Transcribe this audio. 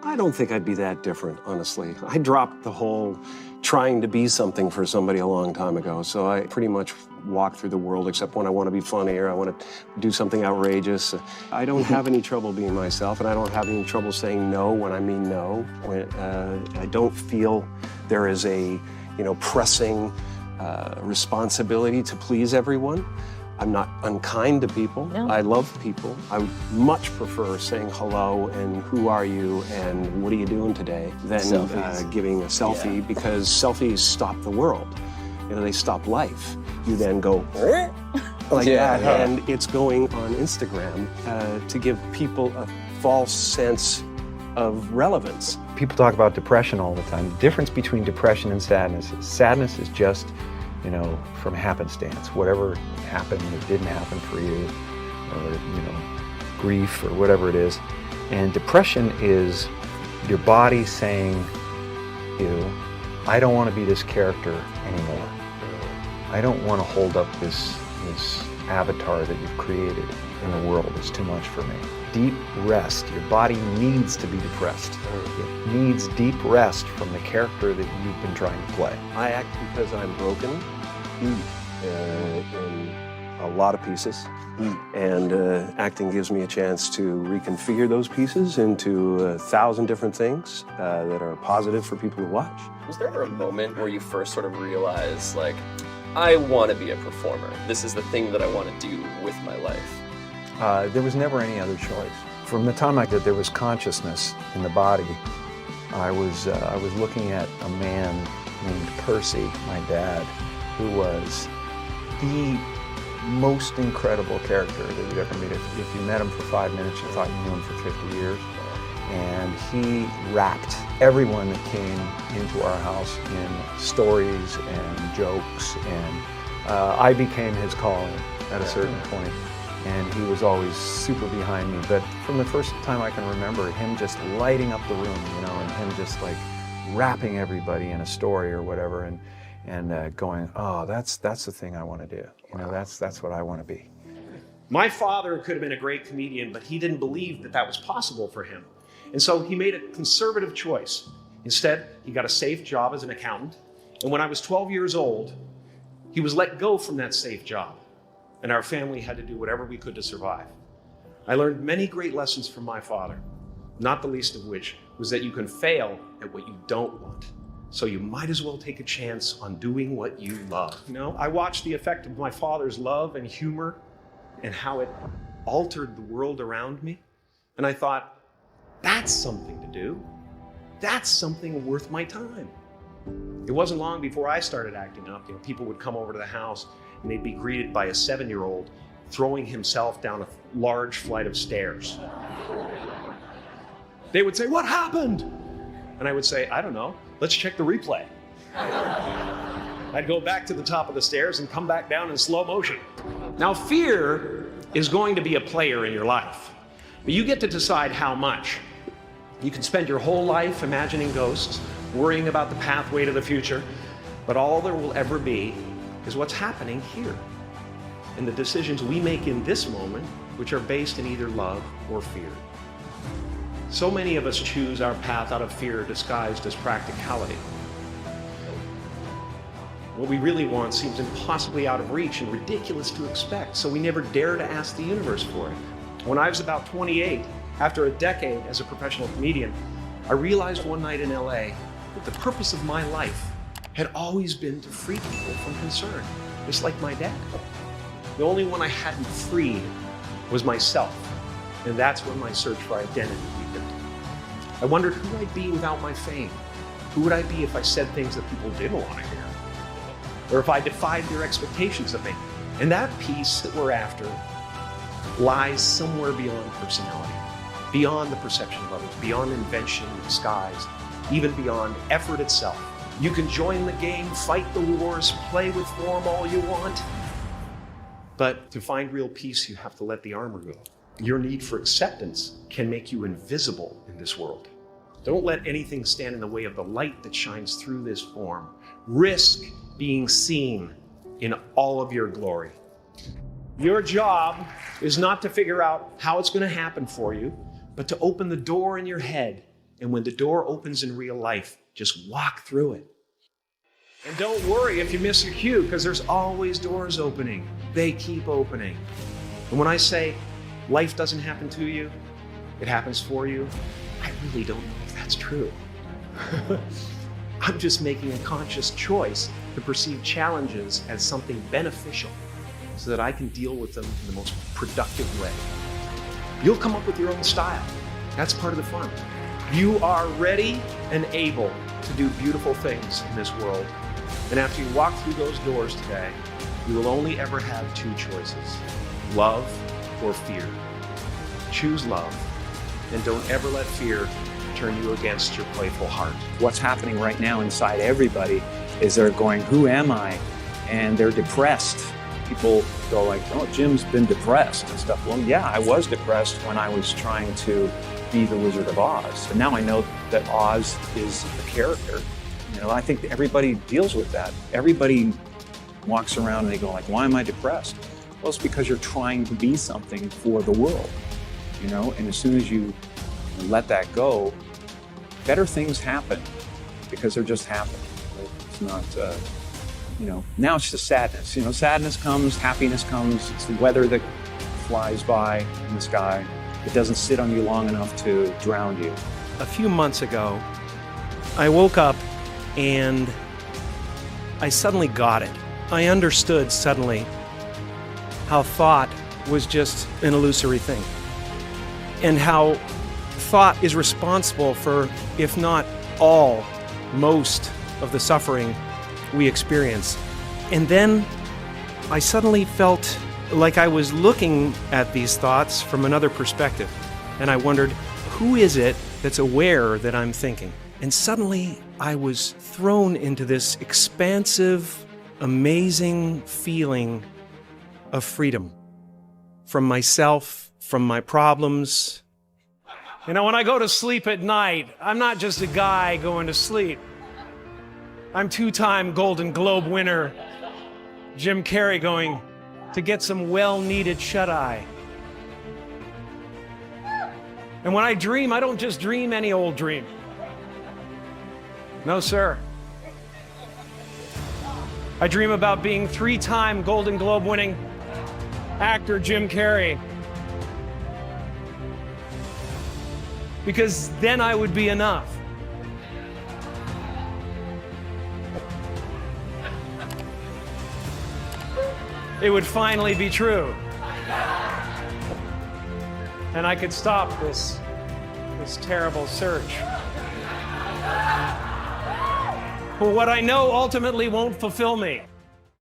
I don't think I'd be that different, honestly. I dropped the whole trying to be something for somebody a long time ago, so I pretty much walk through the world except when I want to be funny or I want to do something outrageous. I don't have any trouble being myself, and I don't have any trouble saying no when I mean no. I don't feel there is a, pressing responsibility to please everyone. I'm not unkind to people. No. I love people. I would much prefer saying hello and who are you and what are you doing today than giving a selfie, because selfies stop the world. They stop life. You then go like that, and it's going on Instagram to give people a false sense of relevance. People talk about depression all the time. The difference between depression and sadness is just, from happenstance. Whatever happened or didn't happen for you, or, grief or whatever it is. And depression is your body saying, I don't want to be this character anymore. I don't want to hold up this avatar that you've created in the world. It's too much for me. Deep rest. Your body needs to be depressed. It needs deep rest from the character that you've been trying to play. I act because I'm broken in a lot of pieces, and acting gives me a chance to reconfigure those pieces into 1,000 different things that are positive for people to watch. Was there ever a moment where you first sort of realized, like, I want to be a performer. This is the thing that I want to do with my life? There was never any other choice. From the time that there was consciousness in the body, I was looking at a man named Percy, my dad, who was the most incredible character that you'd ever meet. If you met him for 5 minutes, you thought you knew him for 50 years. And he wrapped everyone that came into our house in stories and jokes, and I became his calling at a certain point, and he was always super behind me. But from the first time I can remember, him just lighting up the room, and him just like wrapping everybody in a story or whatever, and going, oh, that's the thing I want to do. That's what I want to be. My father could have been a great comedian, but he didn't believe that was possible for him. And so he made a conservative choice. Instead, he got a safe job as an accountant. And when I was 12 years old, he was let go from that safe job. And our family had to do whatever we could to survive. I learned many great lessons from my father, not the least of which was that you can fail at what you don't want. So you might as well take a chance on doing what you love. I watched the effect of my father's love and humor and how it altered the world around me. And I thought, that's something to do. That's something worth my time. It wasn't long before I started acting up. People would come over to the house and they'd be greeted by a 7-year-old throwing himself down a large flight of stairs. They would say, "What happened?" And I would say, "I don't know. Let's check the replay." I'd go back to the top of the stairs and come back down in slow motion. Now, fear is going to be a player in your life, but you get to decide how much. You can spend your whole life imagining ghosts, worrying about the pathway to the future, but all there will ever be is what's happening here, and the decisions we make in this moment, which are based in either love or fear. So many of us choose our path out of fear disguised as practicality. What we really want seems impossibly out of reach and ridiculous to expect, so we never dare to ask the universe for it. When I was about 28, after a decade as a professional comedian, I realized one night in LA that the purpose of my life had always been to free people from concern, just like my dad. The only one I hadn't freed was myself, and that's when my search for identity deepened. I wondered who I'd be without my fame. Who would I be if I said things that people didn't want to hear? Or if I defied their expectations of me? And that piece that we're after lies somewhere beyond personality, beyond the perception of others, beyond invention and disguise, even beyond effort itself. You can join the game, fight the wars, play with form all you want. But to find real peace, you have to let the armor go. Your need for acceptance can make you invisible in this world. Don't let anything stand in the way of the light that shines through this form. Risk being seen in all of your glory. Your job is not to figure out how it's going to happen for you, but to open the door in your head And when the door opens in real life, just walk through it. And don't worry if you miss your cue, because there's always doors opening. They keep opening. And when I say life doesn't happen to you, it happens for you, I really don't know if that's true. I'm just making a conscious choice to perceive challenges as something beneficial so that I can deal with them in the most productive way. You'll come up with your own style. That's part of the fun. You are ready and able to do beautiful things in this world. And after you walk through those doors today, you will only ever have two choices: love or fear. Choose love, and don't ever let fear turn you against your playful heart. What's happening right now inside everybody is they're going, who am I? And they're depressed. People go like, oh, Jim's been depressed and stuff. Well, yeah, I was depressed when I was trying to be the Wizard of Oz. And now I know that Oz is a character. You know, I think everybody deals with that. Everybody walks around and they go like, why am I depressed? Well, it's because you're trying to be something for the world, you know? And as soon as you let that go, better things happen because they're just happening. It's not, you know, now it's just sadness. You know, sadness comes, happiness comes. It's the weather that flies by in the sky. It doesn't sit on you long enough to drown you. A few months ago, I woke up and I suddenly got it. I understood suddenly how thought was just an illusory thing, and how thought is responsible for, if not all, most of the suffering we experience. And then I suddenly felt like I was looking at these thoughts from another perspective. And I wondered, who is it that's aware that I'm thinking? And suddenly I was thrown into this expansive, amazing feeling of freedom from myself, from my problems. You know, when I go to sleep at night, I'm not just a guy going to sleep. I'm two-time Golden Globe winner Jim Carrey going to get some well-needed shut-eye. And when I dream, I don't just dream any old dream. No, sir. I dream about being three-time Golden Globe winning actor Jim Carrey. Because then I would be enough. It would finally be true. And I could stop this terrible search. For what I know ultimately won't fulfill me.